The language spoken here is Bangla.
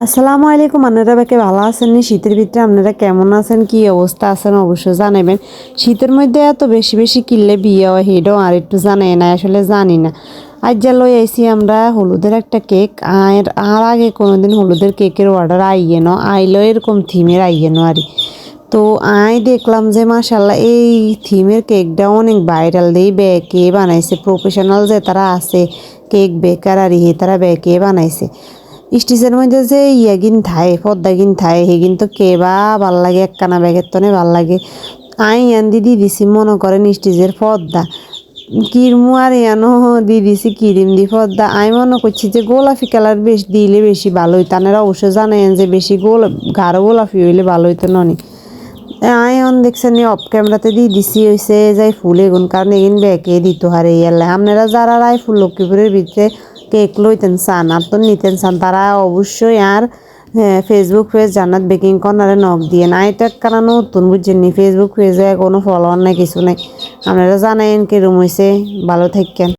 আসসালামু আলাইকুম, আপনারা বাকি ভালো আছেন নি? শীতের ভিতরে আপনারা কেমন আছেন, কি অবস্থা আছেন অবশ্যই জানাবেন। শীতের মধ্যে এত বেশি বেশি কিনলে বিয়ে হয় হেডও আর একটু জানাই না, আসলে জানি না। আজ যা লই আইসি আমরা হলুদের একটা কেক। আর আগে কোনোদিন হলুদের কেকের অর্ডার আইয়ে ন আইলো এরকম থিমের আইয়ে ন আরই। তো দেখলাম যে মাশাল্লাহ এই থিমের কেকটা অনেক ভাইরাল দেই কে বানাইছে, প্রফেশনাল যে তারা আছে কেক বেকার আর তারা কে বানাইছে। স্টিচের মধ্যে যে গিন থায় পদ্মা গিন থায় হে কিন্তু কে বা ভাল লাগে, একখানা ব্যাগের তনে ভাল লাগে। দিদি দিছি মনে করেন স্টিচের পদ্মা কিরমু আর ইয়ানো দিছি কিরিম দি পদ্মা। আমি মনে করছি যে গোলাপি কালার বেশ দিলে বেশি ভালো হইতো। আপনারা অবশ্যই জানেন যে বেশি গাঢ় গোলাপি হইলে ভালো হইতো ননি। দেখছেন অফ ক্যামেরাতে দিয়ে দিছি হয়েছে যাই ফুল এগুন, কারণ এগুন ব্যাকে দিত হারে ইয়ালে। আপনারা যারা রায় ফুল লক্ষ্মীপুরের ভিতরে কেক লইতেন চান আর তো নিতেন চান তারা অবশ্যই আর ফেসবুক পেজ জান্নাত বেকিং কর্নারে নক দিয়ে না। এটা কারণ নতুন বুঝছেন, ফেসবুক পেজে কোনো ফলোয়ার নাই কিছু নাই। আপনারা জানেন কিরম হয়েছে, ভালো থাকেন।